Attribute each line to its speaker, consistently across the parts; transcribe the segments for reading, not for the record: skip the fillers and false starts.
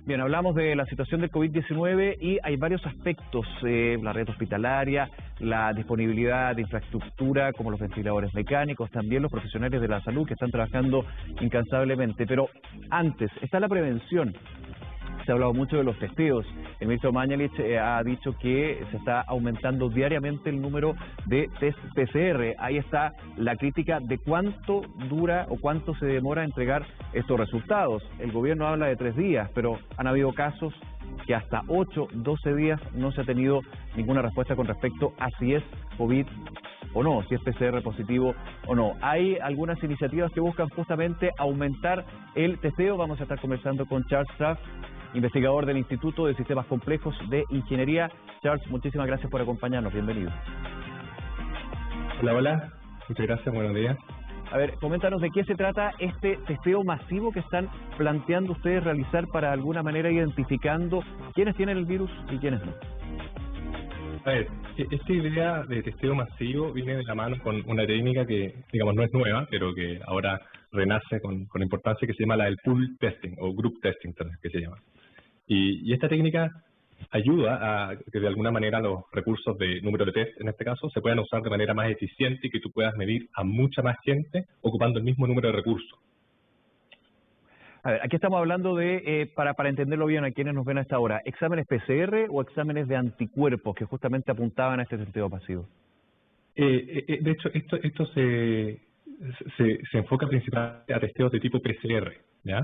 Speaker 1: Bien, hablamos de la situación del COVID-19 y hay varios aspectos, la red hospitalaria, la disponibilidad de infraestructura como los ventiladores mecánicos, también los profesionales de la salud que están trabajando incansablemente. Pero antes, está la prevención. Se ha hablado mucho de los testeos. El ministro Mañalich ha dicho que se está aumentando diariamente el número de test PCR. Ahí está la crítica de cuánto dura o cuánto se demora a entregar estos resultados. El gobierno habla de 3 días, pero han habido casos que hasta 8, 12 días no se ha tenido ninguna respuesta con respecto a si es COVID o no, si es PCR positivo o no. Hay algunas iniciativas que buscan justamente aumentar el testeo. Vamos a estar conversando con Charles Straff, investigador del Instituto de Sistemas Complejos de Ingeniería. Charles, muchísimas gracias por acompañarnos. Bienvenido.
Speaker 2: Hola, hola. Muchas gracias. Buenos días.
Speaker 1: A ver, coméntanos de qué se trata este testeo masivo que están planteando ustedes realizar para alguna manera identificando quiénes tienen el virus y quiénes no.
Speaker 2: A ver, esta idea de testeo masivo viene de la mano con una técnica que, digamos, no es nueva, pero que ahora renace con importancia, que se llama la del pool testing o group testing, que se llama. Y esta técnica ayuda a que de alguna manera los recursos de número de test, en este caso, se puedan usar de manera más eficiente y que tú puedas medir a mucha más gente ocupando el mismo número de recursos.
Speaker 1: A ver, aquí estamos hablando de, para entenderlo bien a quienes nos ven a esta hora, ¿exámenes PCR o exámenes de anticuerpos que justamente apuntaban a este testeo masivo?
Speaker 2: De hecho, esto se enfoca principalmente a testeos de tipo PCR, ¿ya?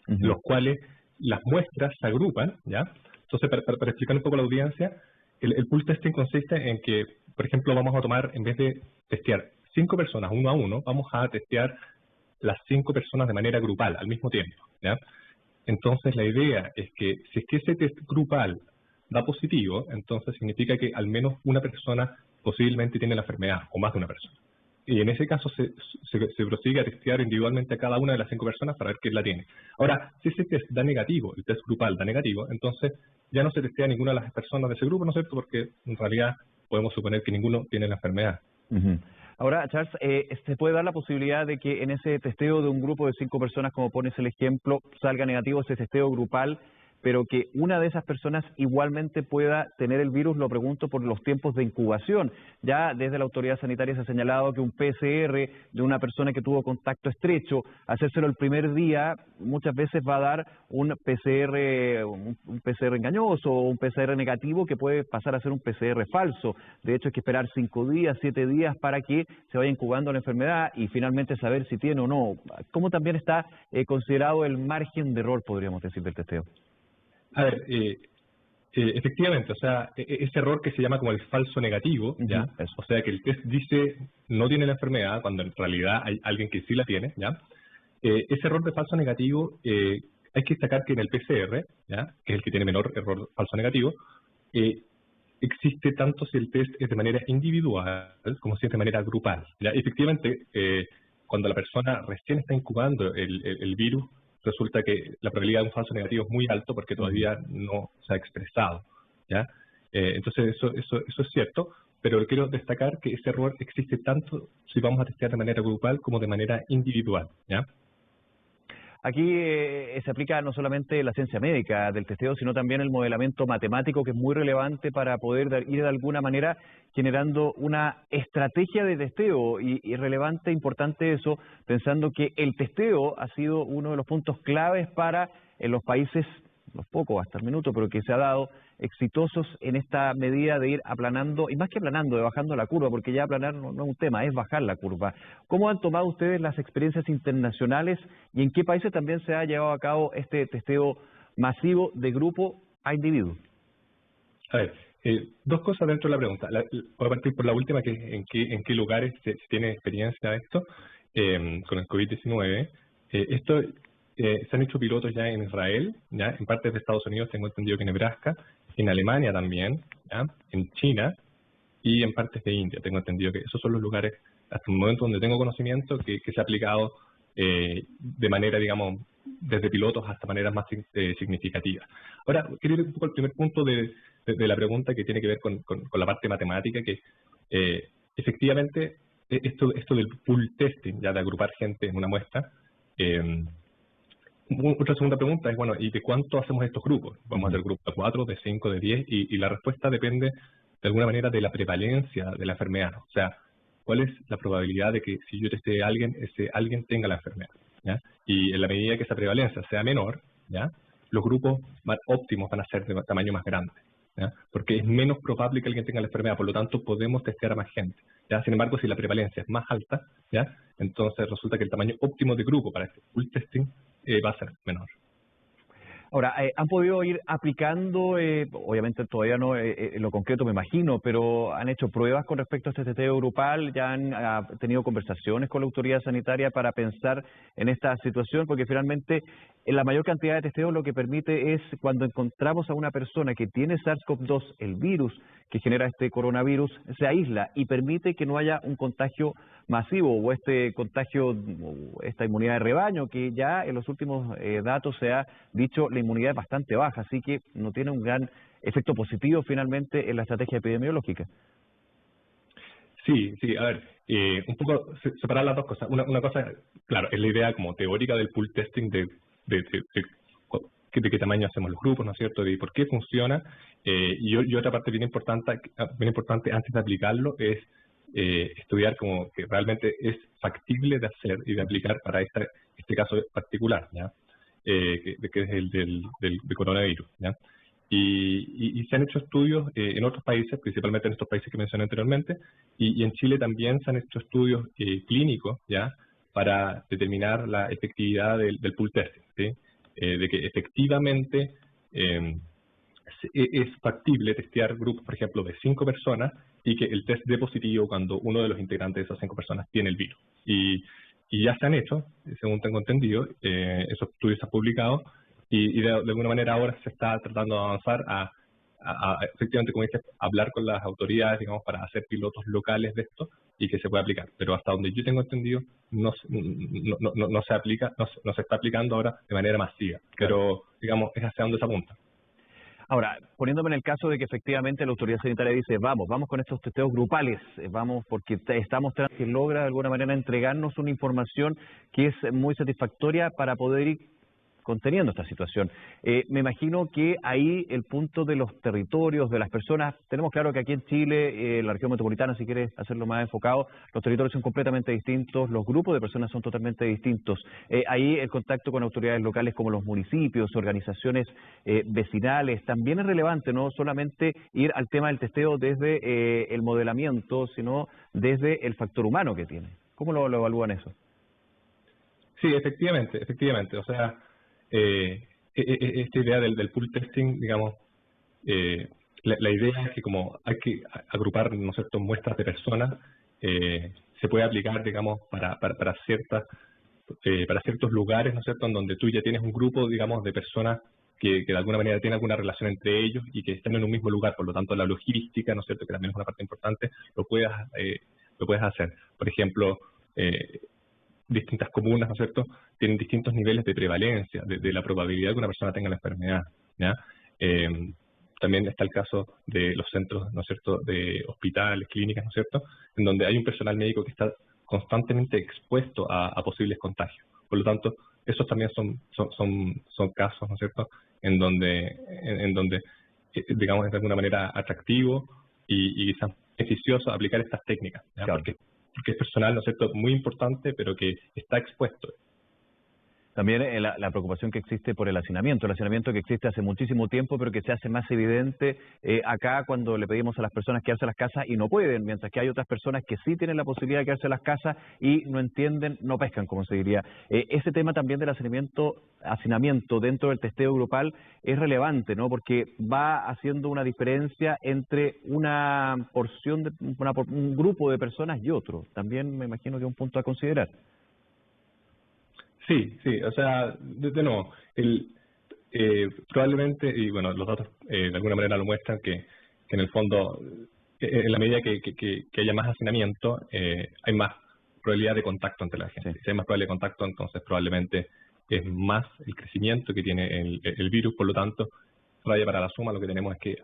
Speaker 2: Los cuales las muestras se agrupan, ¿ya? Entonces, para explicar un poco a la audiencia, el pool testing consiste en que, por ejemplo, vamos a tomar, en vez de testear 5 personas uno a uno, vamos a testear las 5 personas de manera grupal, al mismo tiempo, ¿ya? Entonces, la idea es que si es que ese test grupal da positivo, entonces significa que al menos una persona posiblemente tiene la enfermedad, o más de una persona. Y en ese caso se prosigue a testear individualmente a cada una de las 5 personas para ver quién la tiene. Ahora, si ese test da negativo, el test grupal da negativo, entonces ya no se testea a ninguna de las personas de ese grupo, ¿no es cierto? Porque en realidad podemos suponer que ninguno tiene la enfermedad.
Speaker 1: Ahora, Charles, ¿se puede dar la posibilidad de que en ese testeo de un grupo de 5 personas, como pones el ejemplo, salga negativo ese testeo grupal, pero que una de esas personas igualmente pueda tener el virus? Lo pregunto por los tiempos de incubación. Ya desde la autoridad sanitaria se ha señalado que un PCR de una persona que tuvo contacto estrecho, hacérselo el primer día, muchas veces va a dar un PCR engañoso o un PCR negativo que puede pasar a ser un PCR falso. De hecho, hay que esperar 5 días, 7 días para que se vaya incubando la enfermedad y finalmente saber si tiene o no. ¿Cómo también está considerado el margen de error, podríamos decir, del testeo?
Speaker 2: A ver, efectivamente, o sea, ese error que se llama como el falso negativo, ¿ya? O sea, que el test dice no tiene la enfermedad cuando en realidad hay alguien que sí la tiene, ¿ya? Ese error de falso negativo, hay que destacar que en el PCR, ¿ya? Que es el que tiene menor error falso negativo, existe tanto si el test es de manera individual como si es de manera grupal, ¿ya? Efectivamente, cuando la persona recién está incubando el virus, resulta que la probabilidad de un falso negativo es muy alto porque todavía no se ha expresado, ¿ya? Entonces eso es cierto, pero quiero destacar que ese error existe tanto si vamos a testear de manera grupal como de manera individual, ¿ya?
Speaker 1: Aquí se aplica no solamente la ciencia médica del testeo, sino también el modelamiento matemático, que es muy relevante para poder ir de alguna manera generando una estrategia de testeo. Y relevante, importante eso, pensando que el testeo ha sido uno de los puntos claves para en los países, los pocos hasta el minuto, pero que se ha dado exitosos en esta medida de ir aplanando, y más que aplanando, de bajando la curva, porque ya aplanar no es un tema, es bajar la curva. ¿Cómo han tomado ustedes las experiencias internacionales y en qué países también se ha llevado a cabo este testeo masivo de grupo a individuo?
Speaker 2: A ver, 2 cosas dentro de la pregunta. Voy a partir por la última, que es en qué lugares se tiene experiencia de esto con el COVID-19. Se han hecho pilotos ya en Israel, ya en partes de Estados Unidos, tengo entendido que en Nebraska, en Alemania también, ¿ya? En China y en partes de India. Tengo entendido que esos son los lugares, hasta el momento donde tengo conocimiento, que se ha aplicado de manera, digamos, desde pilotos hasta maneras más significativas. Ahora, quiero ir un poco al primer punto de la pregunta, que tiene que ver con la parte matemática, que efectivamente esto del pool testing, ya de agrupar gente en una muestra, Otra segunda pregunta es, bueno, ¿y de cuánto hacemos estos grupos? ¿Vamos a hacer grupos de 4, de 5, de 10? Y la respuesta depende de alguna manera de la prevalencia de la enfermedad. O sea, ¿cuál es la probabilidad de que si yo testé a alguien, ese alguien tenga la enfermedad? ¿Ya? Y en la medida que esa prevalencia sea menor, ¿ya? Los grupos más óptimos van a ser de tamaño más grande, ¿ya? Porque es menos probable que alguien tenga la enfermedad, por lo tanto podemos testear a más gente, ¿ya? Sin embargo, si la prevalencia es más alta, ¿ya? Entonces resulta que el tamaño óptimo de grupo para este full testing va a ser menor.
Speaker 1: Ahora, ¿han podido ir aplicando, obviamente todavía no en lo concreto me imagino, pero han hecho pruebas con respecto a este testeo grupal, ya han tenido conversaciones con la autoridad sanitaria para pensar en esta situación? Porque finalmente la mayor cantidad de testeos lo que permite es cuando encontramos a una persona que tiene SARS-CoV-2, el virus que genera este coronavirus, se aísla y permite que no haya un contagio masivo o este contagio, esta inmunidad de rebaño, que ya en los últimos datos se ha dicho la inmunidad es bastante baja, así que no tiene un gran efecto positivo finalmente en la estrategia epidemiológica.
Speaker 2: Sí, a ver, un poco separar las dos cosas. Una cosa, claro, es la idea como teórica del pool testing de qué tamaño hacemos los grupos, ¿no es cierto?, de por qué funciona. Y otra parte bien importante antes de aplicarlo es estudiar como que realmente es factible de hacer y de aplicar para este caso particular, ¿ya? Que es el del coronavirus, ¿ya? Y se han hecho estudios en otros países, principalmente en estos países que mencioné anteriormente, y en Chile también se han hecho estudios clínicos, ¿ya?, para determinar la efectividad del pool testing, ¿sí? De que efectivamente es factible testear grupos, por ejemplo, de 5 personas y que el test dé positivo cuando uno de los integrantes de esas 5 personas tiene el virus. Y ya se han hecho, según tengo entendido, esos estudios se han publicado y de alguna manera ahora se está tratando de avanzar a efectivamente, como dices, hablar con las autoridades, digamos, para hacer pilotos locales de esto y que se pueda aplicar. Pero hasta donde yo tengo entendido, no se aplica, no se está aplicando ahora de manera masiva. Pero, digamos, es hacia donde se apunta.
Speaker 1: Ahora, poniéndome en el caso de que efectivamente la autoridad sanitaria dice, vamos con estos testeos grupales, vamos porque está mostrando que logra de alguna manera entregarnos una información que es muy satisfactoria para poder ir conteniendo esta situación. Me imagino que ahí el punto de los territorios, de las personas, tenemos claro que aquí en Chile, la región metropolitana, si quieres hacerlo más enfocado, los territorios son completamente distintos, los grupos de personas son totalmente distintos. Ahí el contacto con autoridades locales como los municipios, organizaciones vecinales, también es relevante, no solamente ir al tema del testeo desde el modelamiento, sino desde el factor humano que tiene. ¿Cómo lo evalúan eso?
Speaker 2: Sí, efectivamente. O sea, esta idea del pool testing, digamos, la idea es que como hay que agrupar, ¿no es cierto?, muestras de personas, se puede aplicar, digamos, para ciertos lugares, ¿no es cierto?, en donde tú ya tienes un grupo, digamos, de personas que de alguna manera tienen alguna relación entre ellos y que están en un mismo lugar, por lo tanto la logística, ¿no es cierto?, que también es una parte importante, lo puedes hacer. Por ejemplo, distintas comunas, ¿no es cierto?, tienen distintos niveles de prevalencia, de la probabilidad de que una persona tenga la enfermedad, ¿ya? También está el caso de los centros, ¿no es cierto?, de hospitales, clínicas, ¿no es cierto?, en donde hay un personal médico que está constantemente expuesto a posibles contagios. Por lo tanto, esos también son casos, ¿no es cierto?, en donde digamos, es de alguna manera atractivo y quizás beneficioso aplicar estas técnicas, ¿ya?
Speaker 1: Claro.
Speaker 2: Porque es personal, ¿no es cierto?, muy importante, pero que está expuesto.
Speaker 1: También la preocupación que existe por el hacinamiento que existe hace muchísimo tiempo, pero que se hace más evidente acá cuando le pedimos a las personas quedarse en las casas y no pueden, mientras que hay otras personas que sí tienen la posibilidad de quedarse en las casas y no entienden, no pescan, como se diría. Ese tema también del hacinamiento dentro del testeo grupal es relevante, ¿no?, porque va haciendo una diferencia entre una porción, un grupo de personas y otro. También me imagino que es un punto a considerar.
Speaker 2: Sí, o sea, de nuevo, probablemente, y bueno, los datos de alguna manera lo muestran, que en el fondo, en la medida que haya más hacinamiento, hay más probabilidad de contacto entre la gente.
Speaker 1: Sí.
Speaker 2: Si hay más probabilidad de contacto, entonces probablemente es más el crecimiento que tiene el virus, por lo tanto, raya para la suma, lo que tenemos es que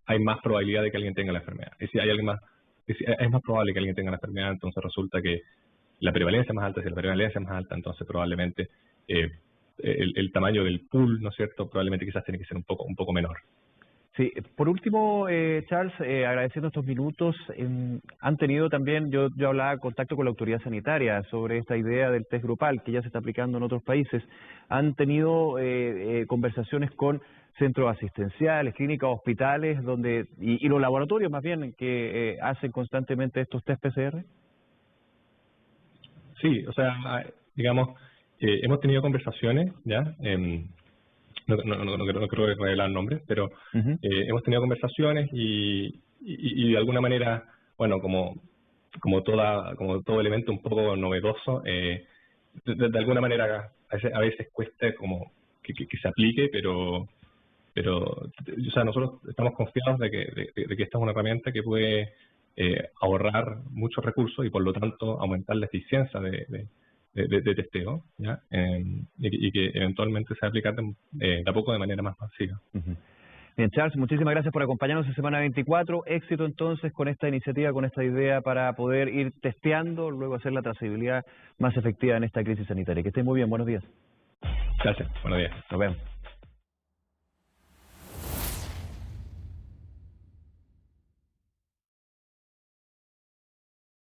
Speaker 2: hay más probabilidad de que alguien tenga la enfermedad. Y si hay alguien más, es más probable que alguien tenga la enfermedad, entonces resulta que la prevalencia es más alta. Si la prevalencia es más alta, entonces probablemente el tamaño del pool, ¿no es cierto? Probablemente quizás tiene que ser un poco menor.
Speaker 1: Sí, por último, Charles, agradeciendo estos minutos, han tenido también, yo hablaba contacto con la autoridad sanitaria sobre esta idea del test grupal que ya se está aplicando en otros países. ¿Han tenido conversaciones con centros asistenciales, clínicas, hospitales, y los laboratorios más bien que hacen constantemente estos test PCR?
Speaker 2: Sí, o sea, digamos, hemos tenido conversaciones, ¿ya? No quiero revelar nombres, pero hemos tenido conversaciones y de alguna manera, bueno, como todo elemento un poco novedoso, de alguna manera a veces cuesta como que se aplique, pero o sea, nosotros estamos confiados de que esta es una herramienta que puede ahorrar muchos recursos y por lo tanto aumentar la eficiencia de testeo, ¿ya? Y que eventualmente se va a aplicar de a poco de manera más masiva.
Speaker 1: Bien, Charles, muchísimas gracias por acompañarnos en Semana 24. Éxito entonces con esta iniciativa, con esta idea para poder ir testeando, luego hacer la trazabilidad más efectiva en esta crisis sanitaria. Que estén muy bien, buenos días.
Speaker 2: Gracias, buenos días.
Speaker 1: Nos vemos.